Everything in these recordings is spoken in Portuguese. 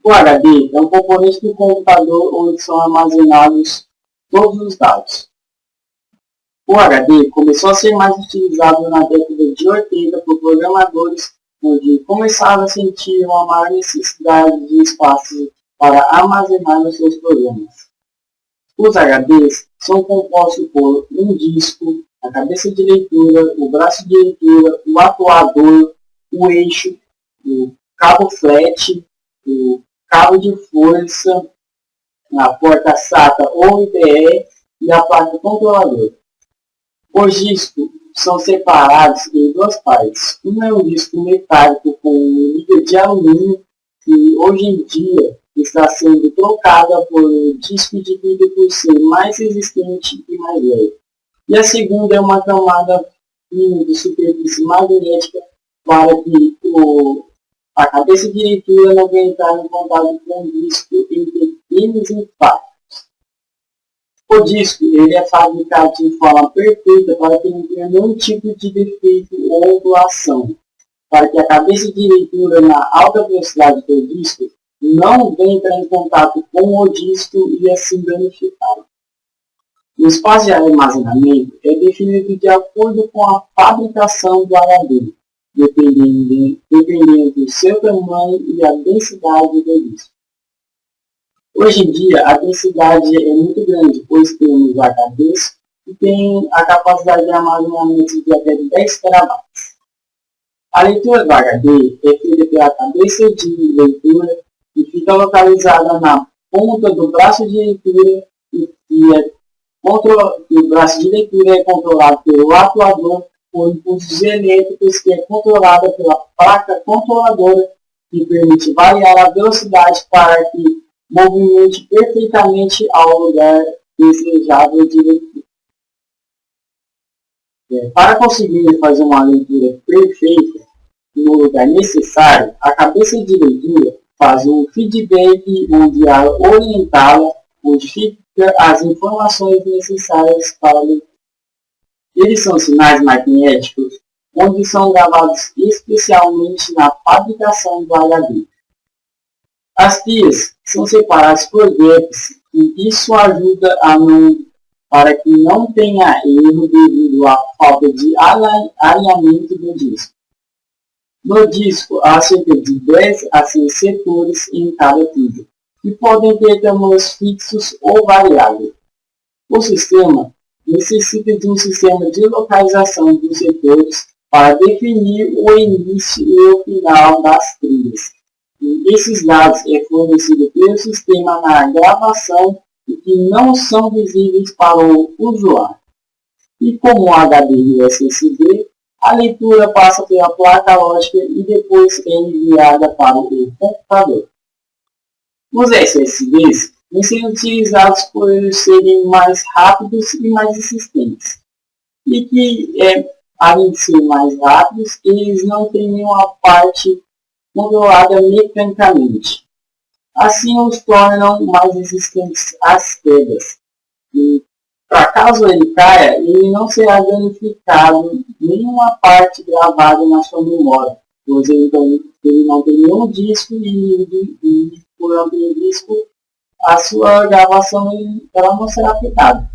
O HD é um componente do computador onde são armazenados todos os dados. O HD começou a ser mais utilizado na década de 80 por programadores, onde começaram a sentir uma maior necessidade de espaço para armazenar os seus programas. Os HDs são compostos por um disco, a cabeça de leitura, o braço de leitura, o atuador, o eixo, o cabo flat, o cabo de força, a porta SATA ou IDE e a placa controladora. Os discos são separados em duas partes. Um é um disco metálico com liga de alumínio, que hoje em dia está sendo trocada por disco de vidro por ser mais resistente e mais leve. E a segunda é uma camada fina de superfície magnética para que a cabeça de leitura não venha entrar em contato com o disco em pequenos impactos. O disco ele é fabricado de forma perfeita para que não tenha nenhum tipo de defeito ou ondulação, para que a cabeça de leitura na alta velocidade do disco não venha entrar em contato com o disco e assim danificá-lo. O espaço de armazenamento é definido de acordo com a fabricação do HD, dependendo do seu tamanho e a densidade do disco. Hoje em dia, a densidade é muito grande, pois temos HDs que têm a capacidade de armazenamento de até 10 TB. A leitura do HD é feita pela cabeça de leitura e fica localizada na ponta do braço de leitura o braço de leitura é controlado pelo atuador por impulsos elétricos que é controlada pela placa controladora que permite variar a velocidade para que movimente perfeitamente ao lugar desejável de leitura. Para conseguir fazer uma leitura perfeita no lugar necessário, a cabeça de leitura faz um feedback onde ela orientá-la, modifica as informações necessárias para a leitura. Eles são sinais magnéticos, onde são gravados especialmente na fabricação do HD. As pias são separadas por gaps e isso ajuda para que não tenha erro devido à falta de alinhamento do disco. No disco há cerca de 10 a 6 setores em cada pilha, que podem ter tamanhos fixos ou variáveis. O sistema necessita de um sistema de localização dos setores para definir o início e o final das trilhas. E esses dados é fornecido pelo sistema na gravação e que não são visíveis para o usuário. E como o HD e o SSD, a leitura passa pela placa lógica e depois é enviada para o computador. Os SSDs vêm sendo utilizados por serem mais rápidos e mais resistentes. E que, além de ser mais rápidos, eles não têm nenhuma parte controlada mecanicamente. Assim os tornam mais resistentes às quedas. E, para caso ele caia, ele não será danificado nenhuma parte gravada na sua memória, pois ele não tem nenhum disco e por não ter disco, a sua gravação ela não será afetada.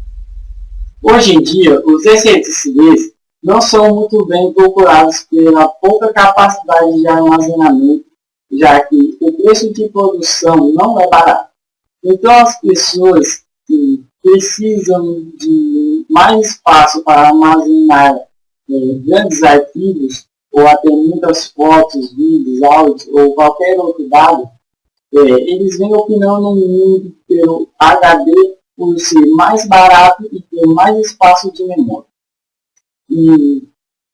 Hoje em dia, os SSDs não são muito bem procurados pela pouca capacidade de armazenamento, já que o preço de produção não é barato. Então as pessoas que precisam de mais espaço para armazenar grandes arquivos, ou até muitas fotos, vídeos, áudios, ou qualquer outro dado, eles vêm opinando muito pelo HD por ser mais barato e ter mais espaço de memória. E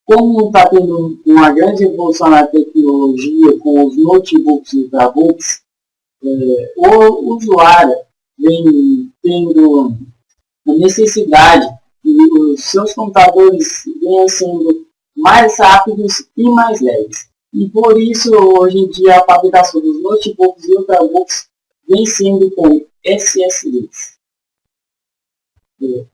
como está tendo uma grande evolução na tecnologia com os notebooks e ultrabooks, o usuário vem tendo a necessidade que os seus computadores venham sendo mais rápidos e mais leves. E por isso, hoje em dia, a fabricação dos notebooks e ultrabooks vem sendo com SSDs.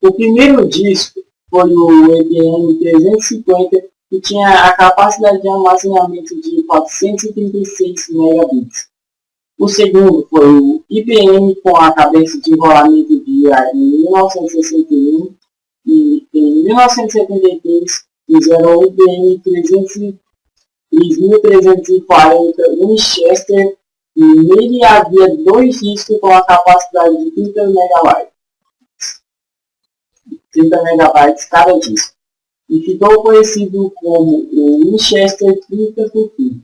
O primeiro disco foi o IBM 350, que tinha a capacidade de armazenamento de 436 megabits. O segundo foi o IBM com a cabeça de rolamento de ar em 1961 e em 1973 fizeram o IBM 3340 Winchester e nele havia 2 discos com a capacidade de 30 megabytes cada disco e ficou conhecido como o Winchester 30 por fim.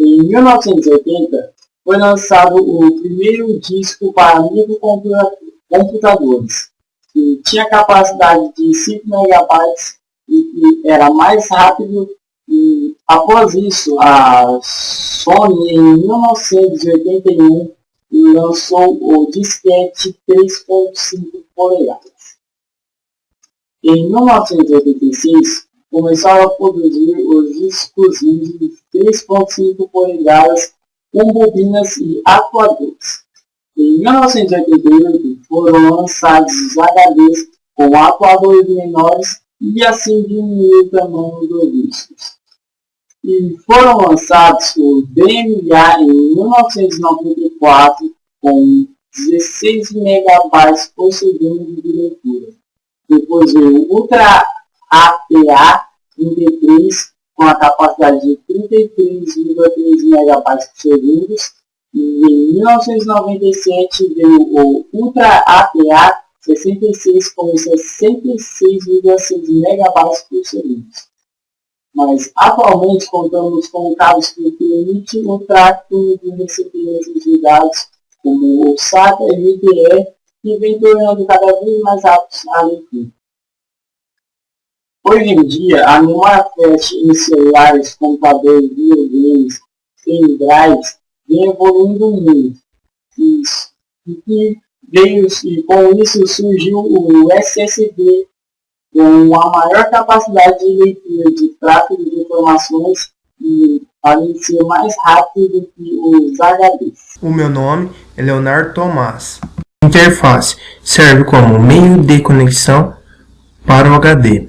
Em 1980, foi lançado o primeiro disco para microcomputadores, que tinha capacidade de 5 megabytes e que era mais rápido. E, após isso, a Sony, em 1981, lançou o disquete 3.5 polegadas. Em 1986, começaram a produzir os discos de 3.5 polegadas com bobinas e atuadores. Em 1988, foram lançados os HDs com atuadores menores e assim diminuiu o tamanho dos discos. E foram lançados o DMA em 1994 com 16 megabytes por segundo de leitura. Depois veio o Ultra APA 33 com a capacidade de 33,3 megabytes por segundo. E em 1997 veio o Ultra APA 66 com 66,6 megabytes por segundo. Mas atualmente contamos com cabos que permitem o tráfego de recebimentos de dados como o SATA MDE, que vem tornando cada vez mais rápido a leitura. Hoje em dia, a memória flash em celulares, computadores, videogames, pendrives vem evoluindo muito. E com isso surgiu o SSD com a maior capacidade de leitura de tráfego de informações e além de ser mais rápido do que os HDs. O meu nome é Leonardo Tomás. Interface serve como meio de conexão para o HD.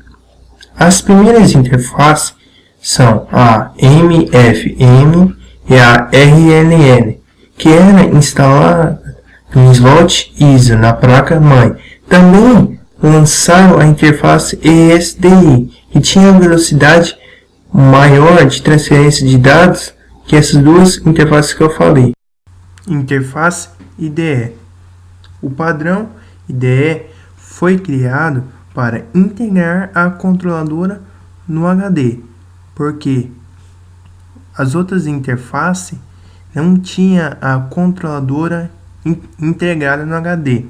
As primeiras interfaces são a MFM e a RLN, que era instalada no slot ISA na placa-mãe. Também lançaram a interface ESDI, que tinha velocidade maior de transferência de dados que essas duas interfaces que eu falei. Interface IDE. O padrão IDE foi criado para integrar a controladora no HD, porque as outras interfaces não tinham a controladora integrada no HD.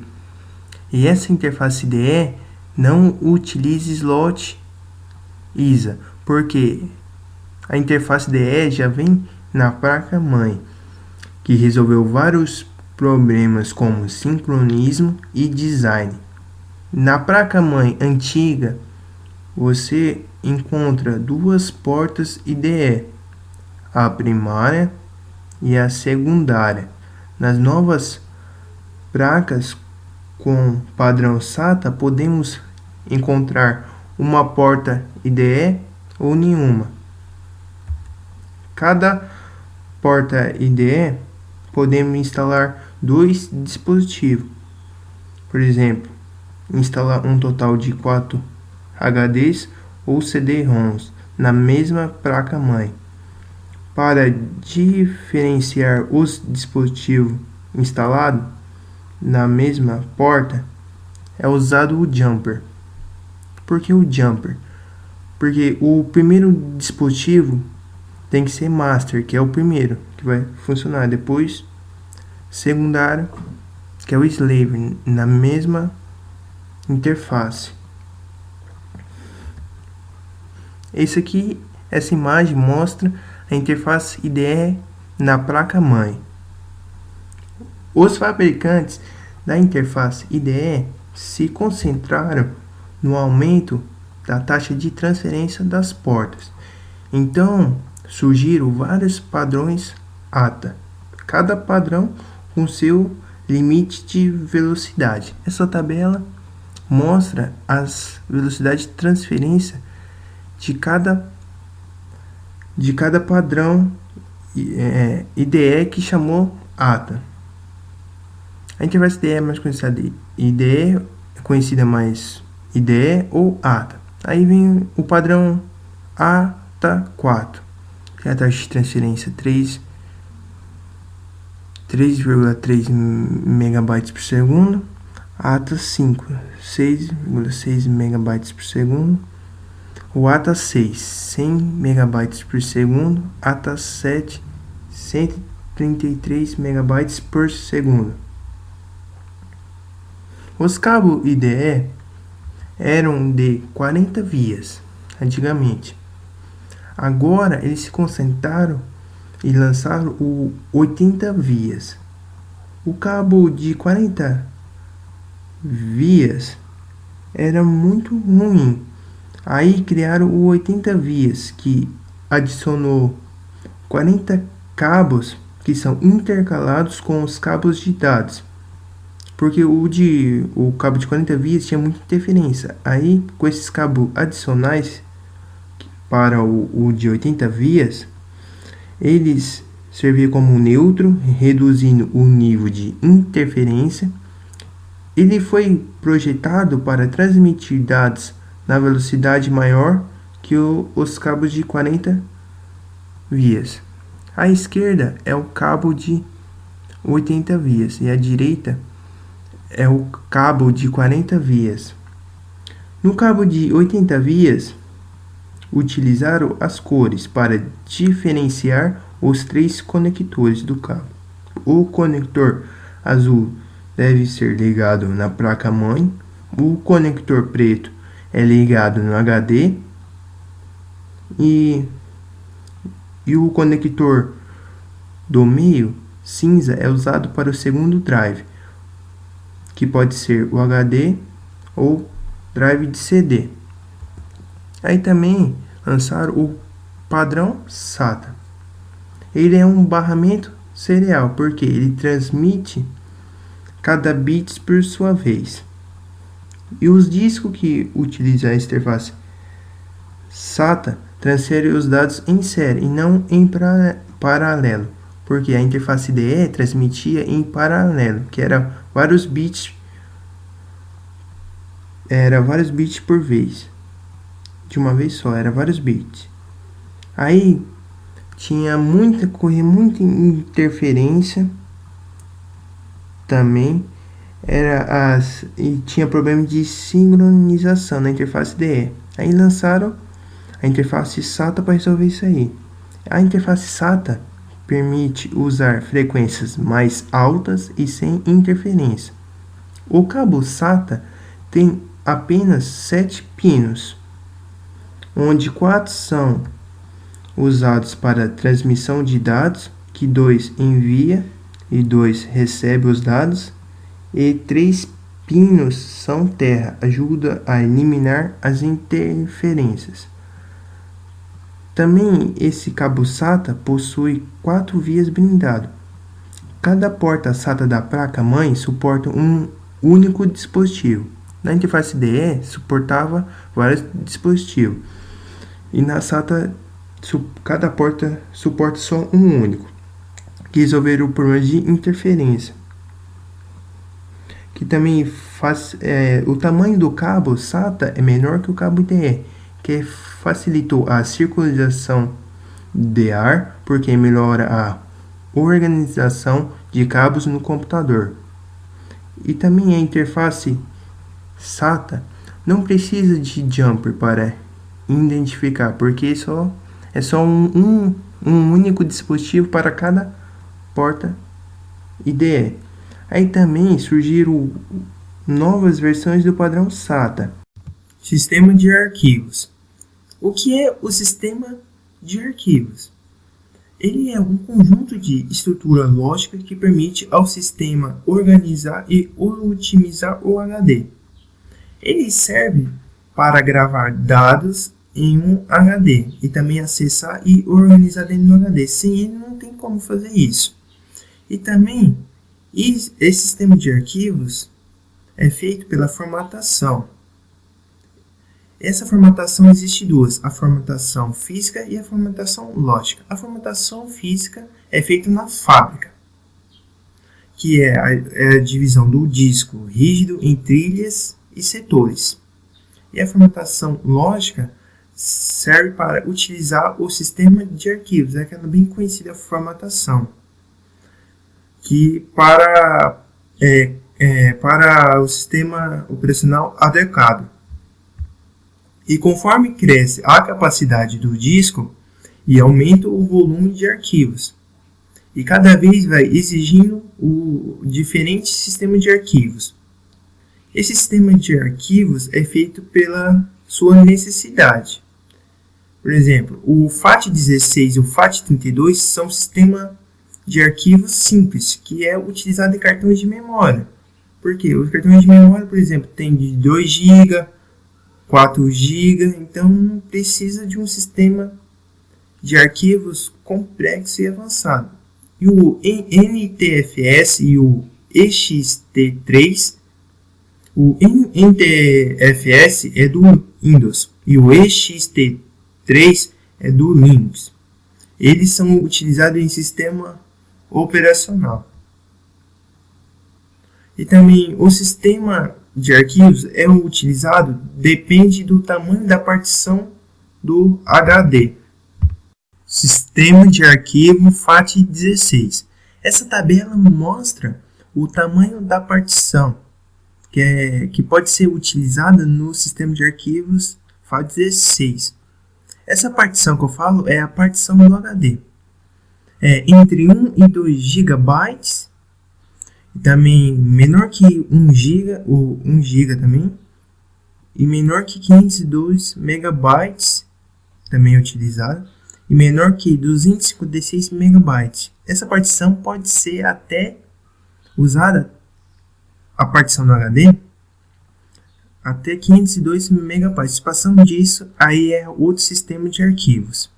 E essa interface IDE não utiliza slot ISA, porque a interface IDE já vem na placa-mãe, que resolveu vários problemas como sincronismo e design. Na placa-mãe antiga, você encontra duas portas IDE, a primária e a secundária. Nas novas placas com padrão SATA, podemos encontrar uma porta IDE ou nenhuma. Cada porta IDE podemos instalar 2 dispositivos. Por exemplo, instalar um total de 4 HDs ou CD-ROMs na mesma placa-mãe. Para diferenciar os dispositivos instalados na mesma porta, é usado o jumper. Por que o jumper? Porque o primeiro dispositivo tem que ser master, que é o primeiro que vai funcionar. Depois, secundário, que é o slave, na mesma interface. Essa imagem mostra a interface IDE na placa-mãe. Os fabricantes da interface IDE se concentraram no aumento da taxa de transferência das portas. Então, surgiram vários padrões ATA, cada padrão com seu limite de velocidade. Essa tabela mostra as velocidades de transferência de cada padrão IDE que chamou ATA. A interface IDE é mais conhecida de IDE, é conhecida mais IDE ou ATA. Aí vem o padrão ATA4, que é a taxa de transferência 3,3 megabytes por segundo, ATA5, 6,6 megabytes por segundo, o ATA6, 100 megabytes por segundo, ATA7, 133 megabytes por segundo. Os cabos IDE eram de 40 vias antigamente. Agora eles se concentraram e lançaram o 80 vias. O cabo de 40 vias era muito ruim. Aí criaram o 80 vias, que adicionou 40 cabos que são intercalados com os cabos de dados. Porque o cabo de 40 vias tinha muita interferência. Aí, com esses cabos adicionais para o de 80 vias, eles serviam como neutro, reduzindo o nível de interferência. Ele foi projetado para transmitir dados na velocidade maior que os cabos de 40 vias. À esquerda é o cabo de 80 vias e à direita é o cabo de 40 vias. No cabo de 80 vias, utilizaram as cores para diferenciar os 3 conectores do cabo. O conector azul deve ser ligado na placa-mãe, o conector preto é ligado no HD e o conector do meio, cinza, é usado para o segundo drive, que pode ser o HD ou drive de CD. Aí também lançaram o padrão SATA. Ele é um barramento serial, porque ele transmite cada bit por sua vez. E os discos que utilizam a interface SATA transferem os dados em série e não em paralelo, porque a interface IDE transmitia em paralelo, que era vários bits por vez. De uma vez só, era vários bits. Aí corria muita interferência também. E tinha problema de sincronização na interface IDE. Aí lançaram a interface SATA para resolver isso aí. A interface SATA permite usar frequências mais altas e sem interferência. O cabo SATA tem apenas 7 pinos, onde 4 são usados para transmissão de dados, que 2 envia e 2 recebe os dados, e 3 pinos são terra, ajuda a eliminar as interferências. Também esse cabo SATA possui 4 vias blindado. Cada porta SATA da placa-mãe suporta um único dispositivo. Na interface IDE suportava vários dispositivos. E na SATA cada porta suporta só um único, que resolveram o problema de interferência. Que também o tamanho do cabo SATA é menor que o cabo IDE, que facilitou a circulação de ar, porque melhora a organização de cabos no computador. E também a interface SATA não precisa de jumper para identificar, porque é só um único dispositivo para cada porta IDE. Aí também surgiram novas versões do padrão SATA. Sistema de arquivos. O que é o sistema de arquivos? Ele é um conjunto de estrutura lógica que permite ao sistema organizar e otimizar o HD. Ele serve para gravar dados em um HD e também acessar e organizar dentro do HD. Sem ele não tem como fazer isso. E também esse sistema de arquivos é feito pela formatação. Essa formatação existe duas, a formatação física e a formatação lógica. A formatação física é feita na fábrica, que é a divisão do disco rígido em trilhas e setores. E a formatação lógica serve para utilizar o sistema de arquivos, é aquela bem conhecida formatação, que para o sistema operacional adequado. E conforme cresce a capacidade do disco e aumenta o volume de arquivos, e cada vez vai exigindo o diferente sistema de arquivos. Esse sistema de arquivos é feito pela sua necessidade. Por exemplo, o FAT16 e o FAT32 são sistemas de arquivos simples, que é utilizado em cartões de memória. Porque os cartões de memória, por exemplo, tem de 2 GB, 4 GB, então precisa de um sistema de arquivos complexo e avançado. E o NTFS e o ext3, o NTFS é do Windows e o ext3 é do Linux. Eles são utilizados em sistema operacional. E também o sistema de arquivos é utilizado, depende do tamanho da partição do HD. Sistema de arquivo FAT16. Essa tabela mostra o tamanho da partição que pode ser utilizada no sistema de arquivos FAT16. Essa partição que eu falo é a partição do HD. É entre 1 e 2 GB, também menor que 1 GB, ou 1 GB também, e menor que 502 MB, também é utilizado, e menor que 256 MB. Essa partição pode ser até usada, a partição do HD, até 502 MB. Passando disso, aí é outro sistema de arquivos.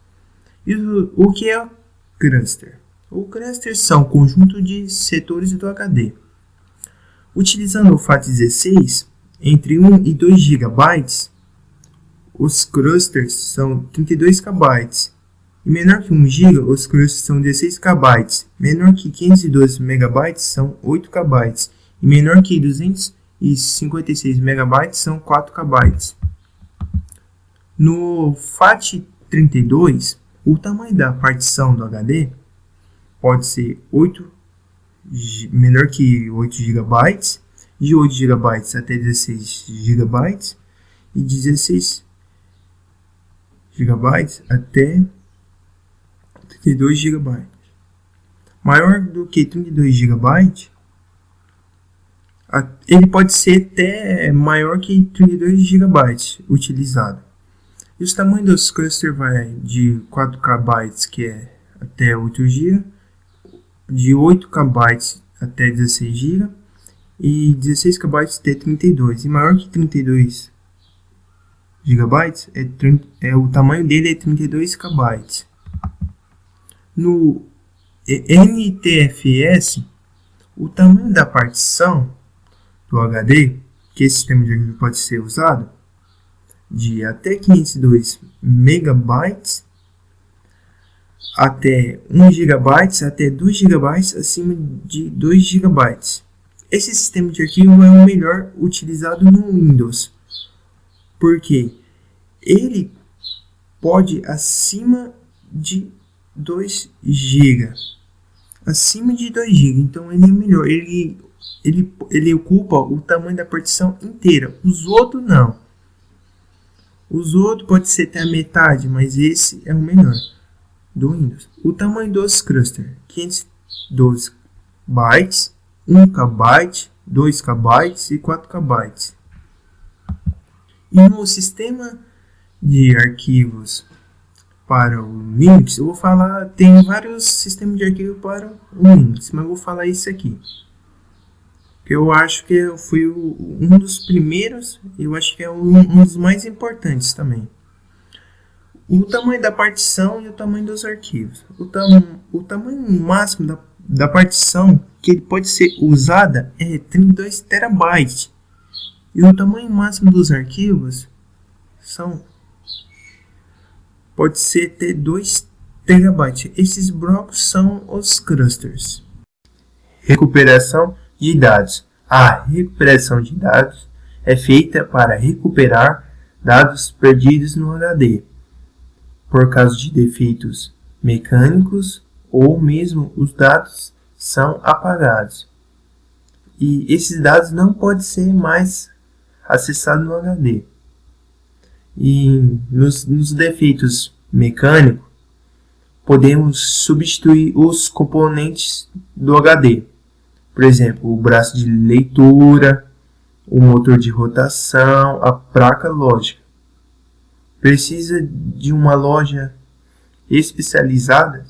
E o que é o cluster? O cluster são conjunto de setores do HD. Utilizando o FAT16, entre 1 e 2 GB, os clusters são 32 KB. E menor que 1 GB, os clusters são 16 KB. Menor que 512 MB são 8 KB. E menor que 256 MB são 4 KB. No FAT32, o tamanho da partição do HD pode ser menor que 8 GB, de 8 GB até 16 GB, e 16 GB até 32 GB. Maior do que 32 GB, ele pode ser até maior que 32 GB utilizado. E os tamanhos dos clusters vai de 4 KB, que é até 8 GB, de 8 KB até 16 GB e 16 KB até 32. E maior que 32 GB, o tamanho dele é 32 KB. No NTFS, o tamanho da partição do HD, que esse sistema de arquivo pode ser usado, de até 502 MB até 1 GB, até 2 GB, acima de 2 GB. Esse sistema de arquivo é o melhor utilizado no Windows, porque ele pode acima de 2 GB. Acima de 2 GB, então ele é melhor. Ele ocupa o tamanho da partição inteira. Os outros não. Os outros pode ser até a metade, mas esse é o melhor do Windows. O tamanho dos clusters: 512 bytes, 1 KB, 2 KB e 4 KB. E no sistema de arquivos para o Linux, eu vou falar, tem vários sistemas de arquivo para o Linux, mas eu vou falar isso aqui, que eu acho que foi um dos primeiros, eu acho que é um dos mais importantes também. O tamanho da partição e o tamanho dos arquivos. O tamanho máximo da partição que ele pode ser usada é 32 TB. E o tamanho máximo dos arquivos pode ser até 2 TB. Esses blocos são os clusters. Recuperação de dados. A recuperação de dados é feita para recuperar dados perdidos no HD, por causa de defeitos mecânicos ou mesmo os dados são apagados. E esses dados não podem ser mais acessados no HD. E nos defeitos mecânicos, podemos substituir os componentes do HD. Por exemplo, o braço de leitura, o motor de rotação, a placa lógica. Precisa de uma loja especializada,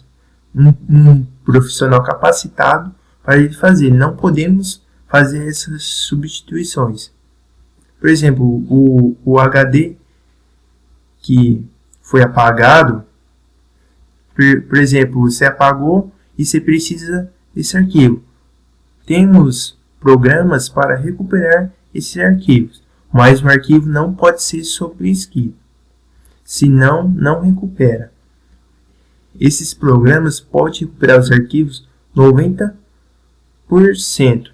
um profissional capacitado para ele fazer. Não podemos fazer essas substituições. Por exemplo, o HD que foi apagado, por exemplo, você apagou e você precisa desse arquivo. Temos programas para recuperar esses arquivos, mas o arquivo não pode ser sobrescrito, senão não recupera. Esses programas podem recuperar os arquivos 90%,